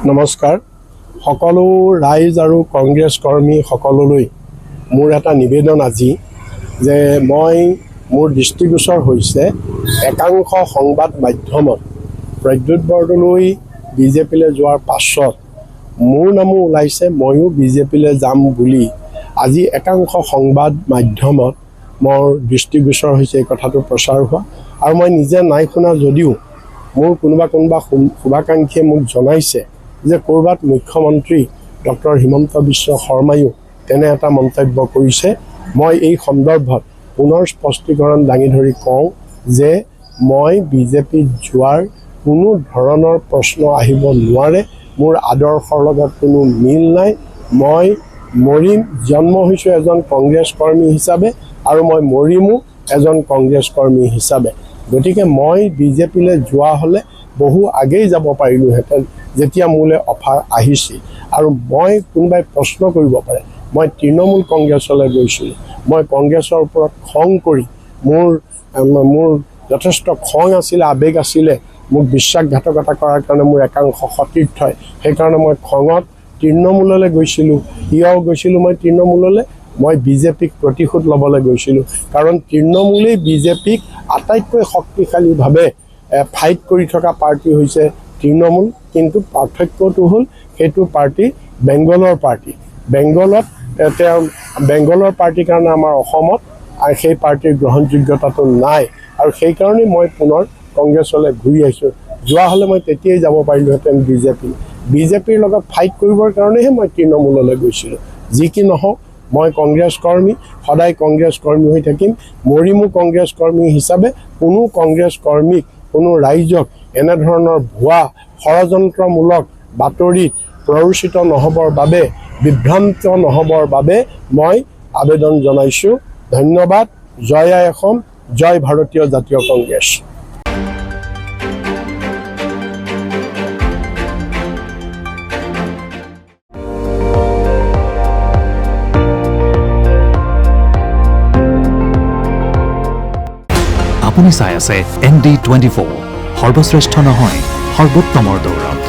নমস্কাৰ সকলো ৰাইজ আৰু কংগ্ৰেছ কৰ্মী সকললৈ মোৰ এটা নিবেদন আজি যে মই মোৰ দৃষ্টিগোচৰ হৈছে একাংশ সংবাদ মাধ্যমত প্ৰদ্যুৎ বৰদলৈ বিজেপিলৈ যোৱাৰ পাছত মোৰ নামো ওলাইছে ময়ো বিজেপিলৈ যাম বুলি আজি একাংশ সংবাদ মাধ্যমত মোৰ দৃষ্টিগোচৰ হৈছে এই কথাটো প্ৰচাৰ হোৱা আৰু মই নিজে নাই শুনা যদিও মোৰ কোনোবা শুভাকাংক্ষীয়ে মোক জনাইছে যে ক'ৰবাত মুখ্যমন্ত্ৰী ডক্টৰ হিমন্ত বিশ্ব শৰ্মায়ো তেনে এটা মন্তব্য কৰিছে। মই এই সন্দৰ্ভত পুনৰ স্পষ্টীকৰণ দাঙি ধৰি কওঁ যে মই বিজেপিত যোৱাৰ কোনো ধৰণৰ প্ৰশ্ন আহিব নোৱাৰে। মোৰ আদৰ্শৰ লগত কোনো মিল নাই। মই মৰিম, জন্ম হৈছোঁ এজন কংগ্ৰেছ কৰ্মী হিচাপে আৰু মই মৰিমো এজন কংগ্ৰেছ কৰ্মী হিচাপে। গতিকে মই বিজেপিলৈ যোৱা হ'লে বহু আগেই যাব পাৰিলোহেঁতেন যেতিয়া মোলৈ অফাৰ আহিছিল। আৰু মই কোনোবাই প্ৰশ্ন কৰিব পাৰে মই তৃণমূল কংগ্ৰেছলৈ গৈছিলোঁ, মই কংগ্ৰেছৰ ওপৰত খং কৰি মোৰ যথেষ্ট খং আছিলে, আৱেগ আছিলে, মোক বিশ্বাসঘাতকতা কৰাৰ কাৰণে মোৰ একাংশ সতীৰ্থই, সেইকাৰণে মই খঙত তৃণমূললৈ গৈছিলোঁ। কিয় গৈছিলোঁ মই তৃণমূললৈ? মই বিজেপিক প্ৰতিশোধ ল'বলৈ গৈছিলোঁ, কাৰণ তৃণমূলেই বিজেপিক আটাইতকৈ শক্তিশালীভাৱে ফাইট কৰি থকা পাৰ্টি হৈছে তৃণমূল। কিন্তু পাৰ্থক্যটো হ'ল সেইটো পাৰ্টি বেংগলৰ পাৰ্টি। বেংগলৰ পাৰ্টিৰ কাৰণে আমাৰ অসমত সেই পাৰ্টিৰ গ্ৰহণযোগ্যতাটো নাই আৰু সেইকাৰণেই মই পুনৰ কংগ্ৰেছলৈ ঘূৰি আহিছোঁ। যোৱা হ'লে মই তেতিয়াই যাব পাৰিলোহেঁতেন বিজেপিৰ লগত ফাইট কৰিবৰ কাৰণেহে মই তৃণমূললৈ গৈছিলোঁ। যি কি নহওক মই কংগ্ৰেছ কৰ্মী, সদায় কংগ্ৰেছ কৰ্মী হৈ থাকিম, মৰিমো কংগ্ৰেছ কৰ্মী হিচাপে। কোনো কংগ্ৰেছ কৰ্মীক, কোনো ৰাইজক এনেধৰণৰ ভুৱা ষড়যন্ত্ৰমূলক বাতৰিত প্ৰৰোচিত নহ'বৰ বাবে, বিভ্ৰান্ত নহ'বৰ বাবে মই আবেদন জনাইছোঁ। ধন্যবাদ। জয় আই অসম, জয় ভাৰতীয় জাতীয় কংগ্ৰেছ। আপুনি চাই আছে ND24, সৰ্বশ্ৰেষ্ঠ নহয় সৰ্বোত্তমৰ দৌৰত।